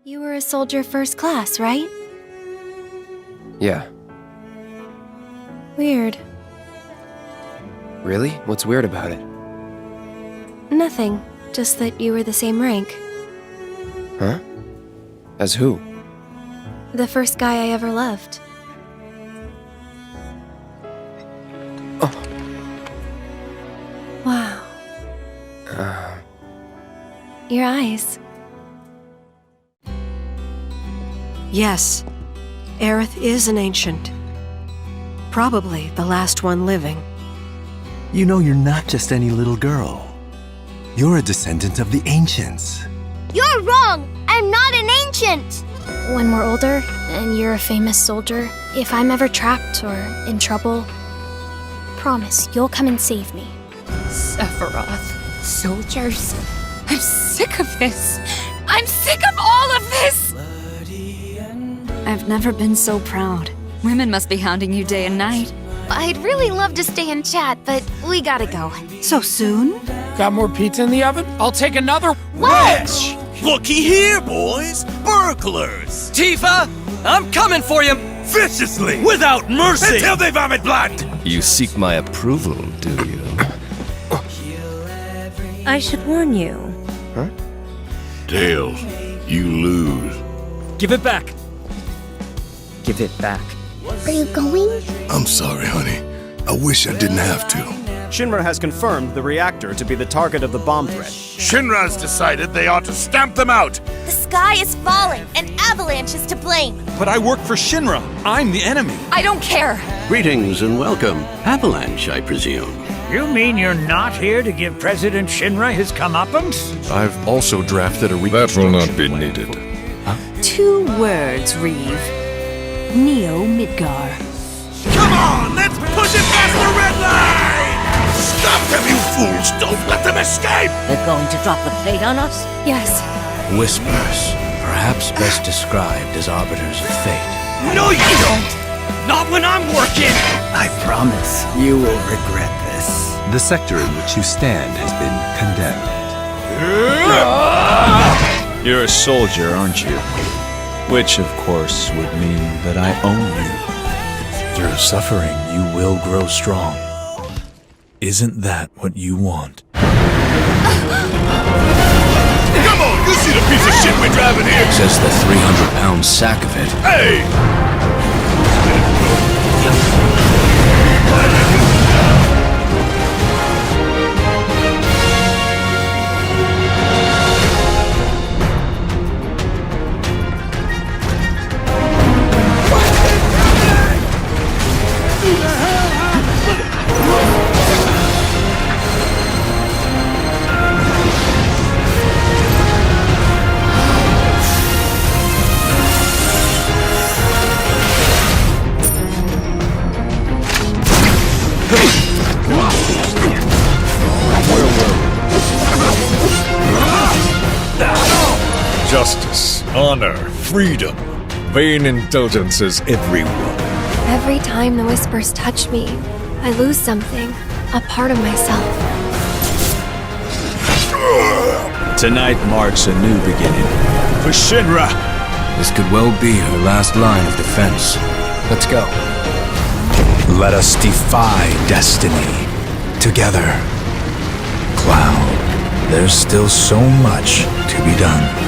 You were a soldier first class, right? Yeah. Weird. Really? What's weird about it? Nothing. Just that you were the same rank. Huh? As who? The first guy I ever loved. Oh. Wow. Your eyes. Yes, Aerith is an ancient. Probably the last one living. You know you're not just any little girl. You're a descendant of the ancients. You're wrong! I'm not an ancient! When we're older, and you're a famous soldier, if I'm ever trapped or in trouble, promise you'll come and save me. Sephiroth, soldiers, I'm sick of this! I'm sick of all of this! I've never been so proud. Women must be hounding you day and night. I'd really love to stay and chat, but we gotta go. So soon? Got more pizza in the oven? I'll take another wedge! Looky here, boys! Burglars! Tifa! I'm coming for you! Viciously! Without mercy! Until they vomit blood! You seek my approval, do you? I should warn you. Huh? Tails, you lose. Give it back! Give it back. Are you going? I'm sorry, honey. I wish I didn't have to. Shinra has confirmed the reactor to be the target of the bomb threat. Shinra's decided they ought to stamp them out! The sky is falling, and Avalanche is to blame. But I work for Shinra. I'm the enemy. I don't care! Greetings and welcome. Avalanche, I presume. You mean you're not here to give President Shinra his comeuppance? I've also drafted a That will not be needed. Huh? 2 words, Reeve. Neo Midgar. Come on, let's push it past the red line! Stop them, you fools! Don't let them escape! They're going to drop the plate on us? Yes. Whispers, perhaps best described as arbiters of fate. No, you don't! Not when I'm working! I promise you will regret this. The sector in which you stand has been condemned. You're a soldier, aren't you? Which, of course, would mean that I own you. Through suffering, you will grow strong. Isn't that what you want? Come on, you see the piece of shit we're driving here? Says the 300-pound sack of it. Hey! Justice, honor, freedom. Vain indulgences everywhere. Every time the whispers touch me, I lose something, a part of myself. Tonight marks a new beginning. For Shinra! This could well be her last line of defense. Let's go. Let us defy destiny. Together. Cloud, there's still so much to be done.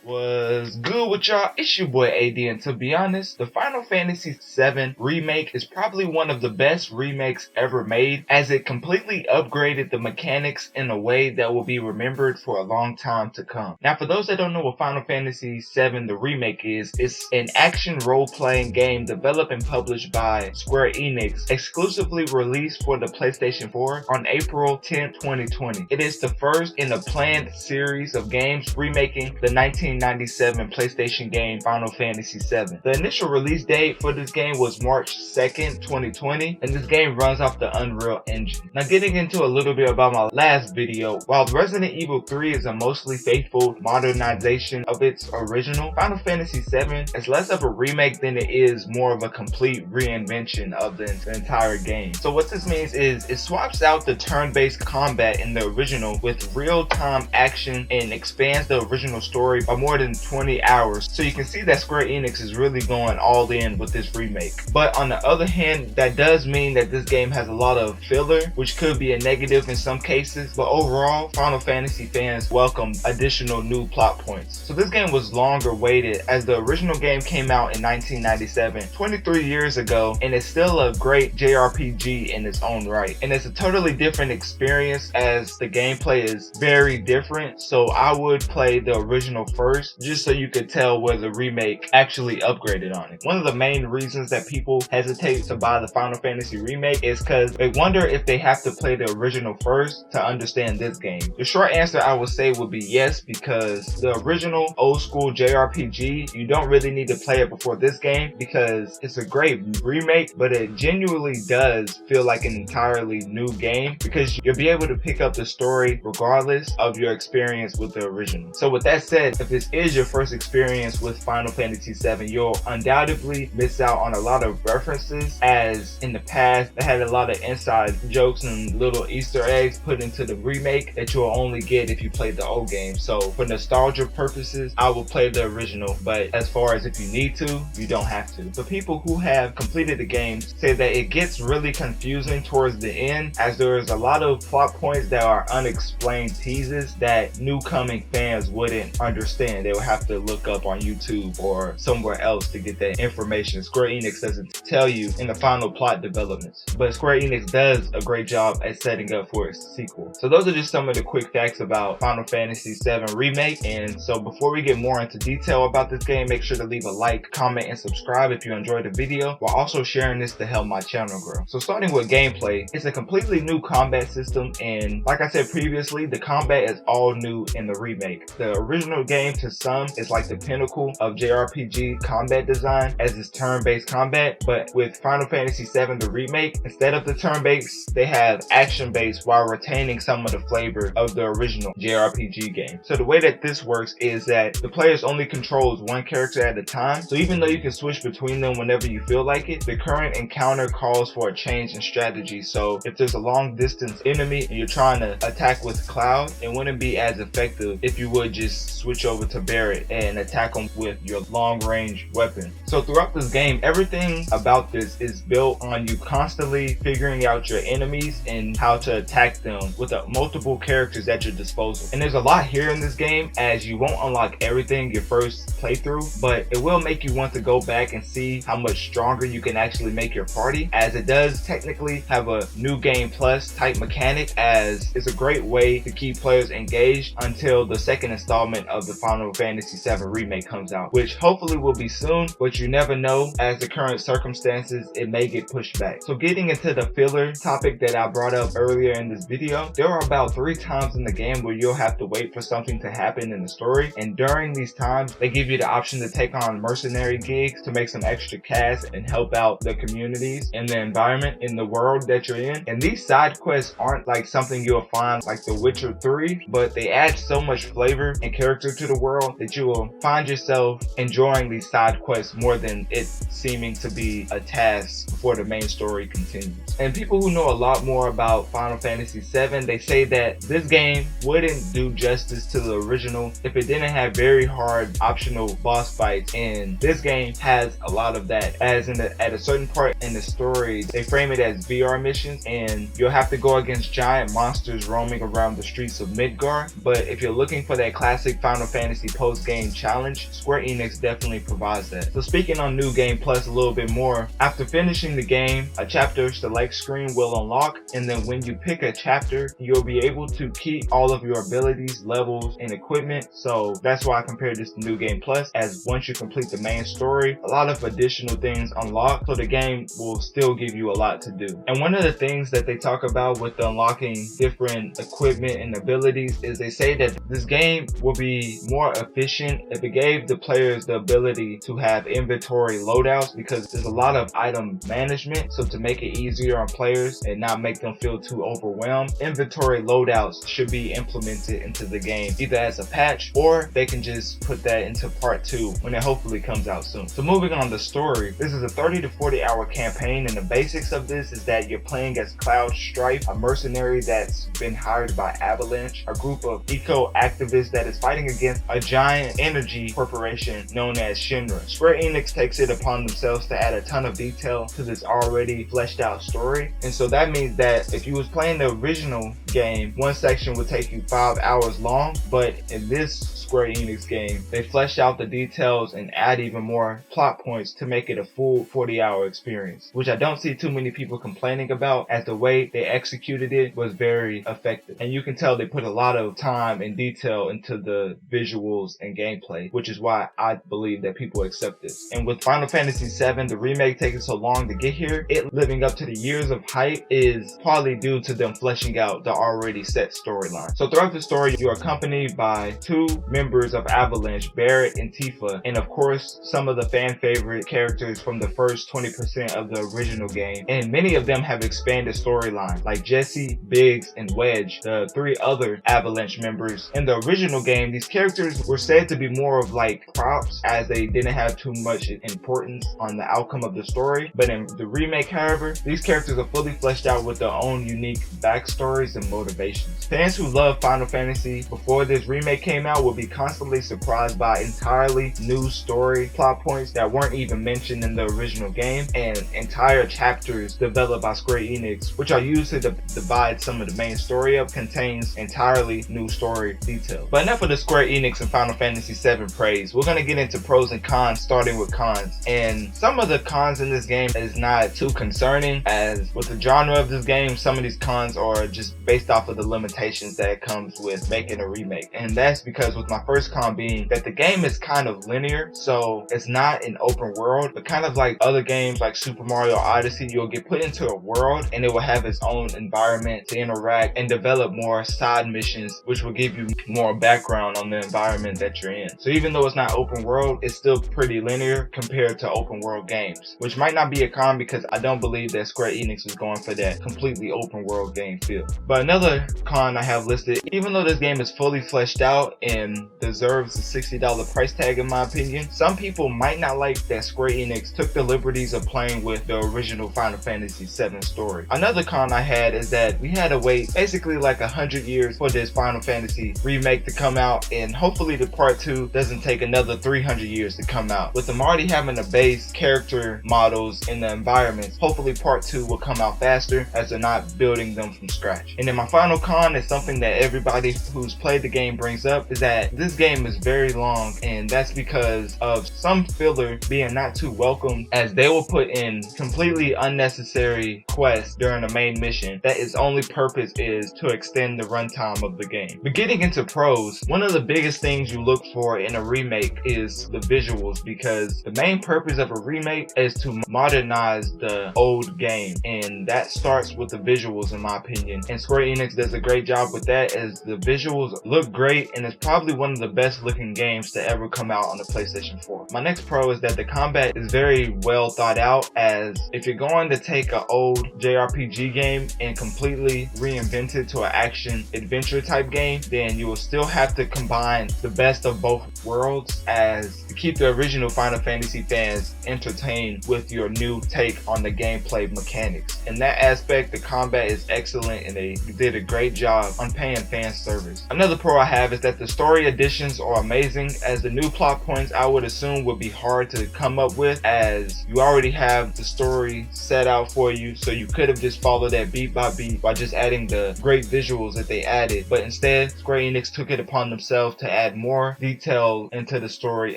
What's good with y'all? It's your boy AD, and to be honest, the Final Fantasy VII Remake is probably one of the best remakes ever made, as it completely upgraded the mechanics in a way that will be remembered for a long time to come. Now, for those that don't know what Final Fantasy VII the Remake is, it's an action role-playing game developed and published by Square Enix, exclusively released for the PlayStation 4 on April 10, 2020. It is the first in a planned series of games remaking the 1997 PlayStation generation game Final Fantasy VII. The initial release date for this game was March 2nd, 2020, and this game runs off the Unreal Engine. Now getting into a little bit about my last video, while Resident Evil 3 is a mostly faithful modernization of its original, Final Fantasy VII is less of a remake than it is more of a complete reinvention of the entire game. So what this means is it swaps out the turn-based combat in the original with real-time action and expands the original story by more than 20 hours. So you can see that Square Enix is really going all in with this remake. But on the other hand, that does mean that this game has a lot of filler, which could be a negative in some cases. But overall, Final Fantasy fans welcome additional new plot points. So this game was longer awaited, as the original game came out in 1997, 23 years ago, and it's still a great JRPG in its own right. And it's a totally different experience, as the gameplay is very different. So I would play the original first, just so you could tell where the remake actually upgraded on it. One of the main reasons that people hesitate to buy the Final Fantasy remake is because they wonder if they have to play the original first to understand this game. The short answer I would say would be yes, because the original old school JRPG, you don't really need to play it before this game, because it's a great remake, but it genuinely does feel like an entirely new game, because you'll be able to pick up the story regardless of your experience with the original. So with that said, if this is your first experience with Final Fantasy VII, you'll undoubtedly miss out on a lot of references, as in the past they had a lot of inside jokes and little Easter eggs put into the remake that you'll only get if you played the old game. So for nostalgia purposes, I will play the original, but as far as if you need to, you don't have to. The people who have completed the game say that it gets really confusing towards the end, as there is a lot of plot points that are unexplained teases that new coming fans wouldn't understand. They would have to look up on YouTube or somewhere else to get that information. Square Enix doesn't tell you in the final plot developments, but Square Enix does a great job at setting up for its sequel. So those are just some of the quick facts about Final Fantasy VII Remake. And so before we get more into detail about this game, make sure to leave a like, comment, and subscribe if you enjoyed the video, while also sharing this to help my channel grow. So starting with gameplay, it's a completely new combat system, and like I said previously, the combat is all new in the remake. The original game to some is like the pinnacle of JRPG combat design, as it's turn-based combat, but with Final Fantasy VII the remake, instead of the turn-based, they have action-based while retaining some of the flavor of the original JRPG game. So the way that this works is that the players only controls one character at a time, so even though you can switch between them whenever you feel like it, the current encounter calls for a change in strategy. So if there's a long distance enemy and you're trying to attack with Cloud, it wouldn't be as effective if you would just switch over to Barret and attack them with your long range weapon. So throughout this game, everything about this is built on you constantly figuring out your enemies and how to attack them with multiple characters at your disposal. And there's a lot here in this game, as you won't unlock everything your first playthrough, but it will make you want to go back and see how much stronger you can actually make your party, as it does technically have a new game plus type mechanic, as it's a great way to keep players engaged until the second installment of the Final Fantasy VII Remake comes out, which hopefully will be soon, but you never know, as the current circumstances, it may get pushed back. So getting into the filler topic that I brought up earlier in this video, there are about 3 times in the game where you'll have to wait for something to happen in the story, and during these times they give you the option to take on mercenary gigs to make some extra cash and help out the communities and the environment in the world that you're in. And these side quests aren't like something you'll find like The Witcher 3, but they add so much flavor and character to the world that you will find yourself enjoying these side quests more than it seeming to be a task before the main story continues. And people who know a lot more about Final Fantasy VII, they say that this game wouldn't do justice to the original if it didn't have very hard optional boss fights, and this game has a lot of that, as at a certain part in the story they frame it as VR missions, and you'll have to go against giant monsters roaming around the streets of Midgar. But if you're looking for that classic Final Fantasy post-game challenge, Square Enix definitely provides that. So speaking on New Game Plus a little bit more, after finishing the game, a chapter select screen will unlock, and then when you pick a chapter, you'll be able to keep all of your abilities, levels, and equipment. So that's why I compared this to New Game Plus, as once you complete the main story, a lot of additional things unlock, so the game will still give you a lot to do. And one of the things that they talk about with unlocking different equipment and abilities is they say that this game will be more efficient if it gave the players the ability to have inventory loadouts because there's a lot of item management. So to make it easier on players and not make them feel too overwhelmed, inventory loadouts should be implemented into the game either as a patch, or they can just put that into part 2 when it hopefully comes out soon. So moving on to story, this is a 30 to 40 hour campaign, and the basics of this is that you're playing as Cloud Strife, a mercenary that's been hired by Avalanche, a group of eco-activists that is fighting against a giant energy corporation known as Shinra. Square Enix takes it upon themselves to add a ton of detail to this already fleshed out story, and so that means that if you was playing the original game, one section would take you 5 hours long, but in this Square Enix game, they flesh out the details and add even more plot points to make it a full 40-hour experience, which I don't see too many people complaining about, as the way they executed it was very effective. And you can tell they put a lot of time and detail into the visuals and gameplay, which is why I believe that people accept this. And with Final Fantasy VII, the remake taking so long to get here, it living up to the years of hype is partly due to them fleshing out the already set storyline. So throughout the story, you're accompanied by 2 members of Avalanche, Barrett and Tifa, and of course some of the fan favorite characters from the first 20% of the original game, and many of them have expanded storylines like Jesse, Biggs, and Wedge, the 3 other Avalanche members. In the original game, these characters were said to be more of like props, as they didn't have too much importance on the outcome of the story, but in the remake, however, these characters are fully fleshed out with their own unique backstories and motivations. Fans who love Final Fantasy before this remake came out will be constantly surprised by entirely new story plot points that weren't even mentioned in the original game, and entire chapters developed by Square Enix, which are used to divide some of the main story up, contains entirely new story details. But enough of the Square Enix and Final Fantasy VII praise. We're going to get into pros and cons, starting with cons. And some of the cons in this game is not too concerning, as with the genre of this game, some of these cons are just based off of the limitations that comes with making a remake. And that's because with my first con being that the game is kind of linear, so it's not an open world, but kind of like other games like Super Mario Odyssey, you'll get put into a world and it will have its own environment to interact and develop more side missions, which will give you more background on the environment that you're in. So even though it's not open world, it's still pretty linear compared to open world games, which might not be a con because I don't believe that Square Enix is going for that completely open world game feel. But another con I have listed, even though this game is fully fleshed out and deserves a $60 price tag in my opinion, some people might not like that Square Enix took the liberties of playing with the original Final Fantasy VII story. Another con I had is that we had to wait basically like 100 years for this Final Fantasy remake to come out, and hopefully the part 2 doesn't take another 300 years to come out. With them already having the base character models in the environments, hopefully part 2 will come out faster as they're not building them from scratch. And then my final con is something that everybody who's played the game brings up, is that this game is very long, and that's because of some filler being not too welcome, as they will put in completely unnecessary quests during the main mission that its only purpose is to extend the runtime of the game. But getting into pros, one of the biggest things you look for in a remake is the visuals, because the main purpose of a remake is to modernize the old game, and that starts with the visuals in my opinion. And Square Enix does a great job with that, as the visuals look great and it's probably one of the best looking games to ever come out on the PlayStation 4. My next pro is that the combat is very well thought out, as if you're going to take an old JRPG game and completely reinvent it to an action adventure type game, then you will still have to combine the best of both worlds, as to keep the original Final Fantasy fans entertained with your new take on the gameplay mechanics. In that aspect, the combat is excellent and they did a great job on paying fan service. Another pro I have is that the story additions are amazing, as the new plot points I would assume would be hard to come up with, as you already have the story set out for you, so you could have just followed that beat by beat by just adding the great visuals that they added. But instead, Square Enix took it upon themselves to add more detail into the story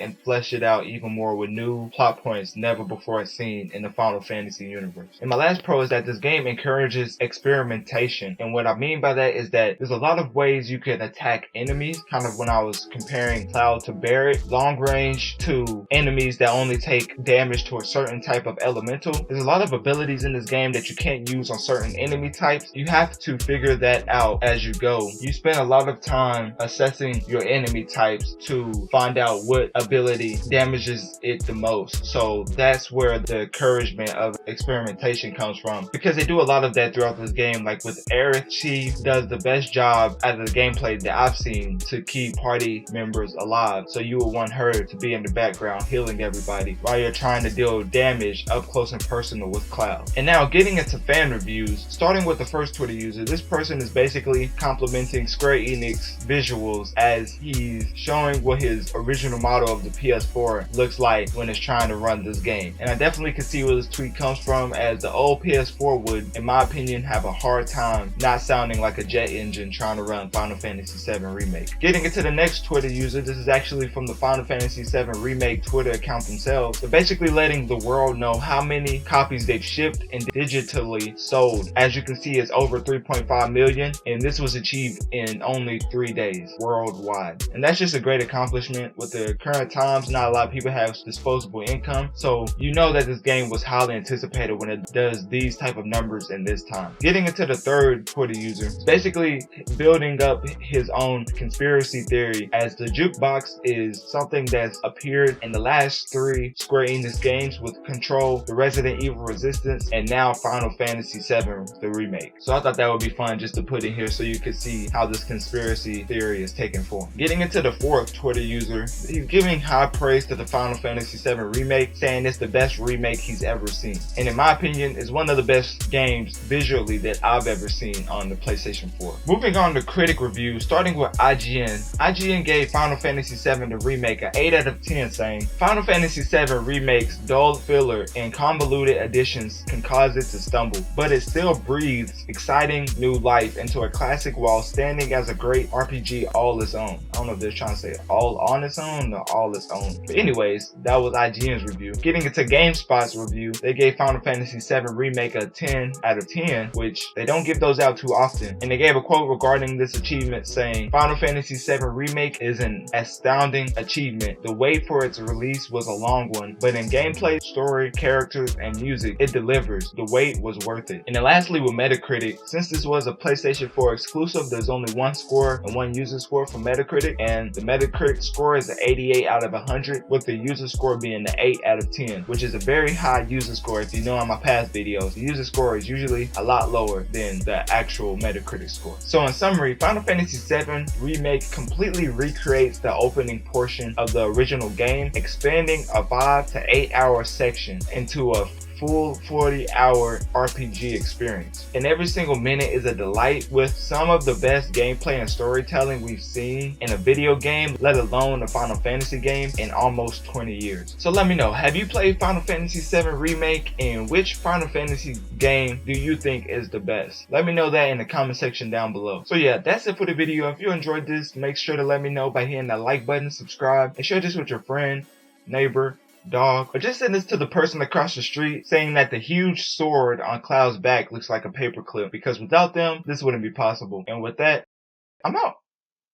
and flesh it out even more with new plot points never before seen in the Final Fantasy universe. And my last pro is that this game encourages experimentation, and what I mean by that is that there's a lot of ways you can attack enemies, kind of when I was comparing Cloud to Barrett, long range to enemies that only take damage to a certain type of elemental. There's a lot of abilities in this game that you can't use on certain enemy types. You have to figure that out as you go. You spend a lot of time assessing your enemy types to find out what ability damages it the most. So that's where the encouragement of experimentation comes from, because they do a lot of that throughout this game. Like with Aerith, she does the best job out of the gameplay that I've seen to keep party members alive. So you would want her to be in the background healing everybody while you're trying to deal damage up close and personal with Cloud. And now getting into fan reviews, starting with the first Twitter user. This person is basically complimenting Square Enix visuals as he's showing what his original model of the PS4 looks like when it's trying to run this game. And I definitely can see where this tweet comes from, as the old PS4 would, in my opinion, have a hard time not sounding like a jet engine trying to run Final Fantasy VII Remake. Getting into the next Twitter user, this is actually from the Final Fantasy VII Remake Twitter account themselves. They're basically letting the world know how many copies they've shipped and digitally sold. As you can see, it's over 3.5 million, and this was achieved in only 3 days worldwide. And that's just a great accomplishment. With the current times, not a lot of people have disposable income, so you know that this game was highly anticipated when it does these type of numbers in this time. Getting into the third Twitter user, it's basically building up his own conspiracy theory, as the jukebox is something that's appeared in the last 3 Square Enix games with Control, the Resident Evil Resistance, and now Final Fantasy VII the Remake. So I thought that would be fun just to put in here so you could see how this conspiracy theory is taking form. Getting into the fourth Twitter user, he's giving high praise to the Final Fantasy VII Remake, saying it's the best remake he's ever seen. And in my opinion, it's one of the best games visually that I've ever seen on the PlayStation 4. Moving on to critic reviews, starting with IGN. IGN gave Final Fantasy VII the Remake an 8 out of 10, saying, Final Fantasy VII Remake's dull filler and convoluted additions can cause it to stumble, but it still breathes exciting new life into a classic while standing as a great RPG all its own. I don't know if they're trying to say all on its own or all its own. But anyways, that was IGN's review. Getting into GameSpot's review, they gave Final Fantasy VII Remake a 10 out of 10, which they don't give those out too often. And they gave a quote regarding this achievement saying, Final Fantasy VII Remake is an astounding achievement. The wait for its release was a long one, but in gameplay, story, characters, and music, it delivers. The wait was worth it. And then lastly with Metacritic, since this was a PlayStation 4 exclusive, there's only one score and one user score for Metacritic, and the Metacritic score is an 88 out of 100, with the user score being the 8 out of 10, which is a very high user score. If you know on my past videos, the user score is usually a lot lower than the actual Metacritic score. So in summary, Final Fantasy VII Remake completely recreates the opening portion of the original game, expanding a 5 to 8 hour section into a full 40-hour RPG experience. And every single minute is a delight, with some of the best gameplay and storytelling we've seen in a video game, let alone a Final Fantasy game, in almost 20 years. So let me know, have you played Final Fantasy VII Remake, and which Final Fantasy game do you think is the best? Let me know that in the comment section down below. So yeah, that's it for the video. If you enjoyed this, make sure to let me know by hitting that like button, subscribe, and share this with your friend, neighbor, dog, or just send this to the person across the street saying that the huge sword on Cloud's back looks like a paperclip, because without them, this wouldn't be possible. And with that, I'm out.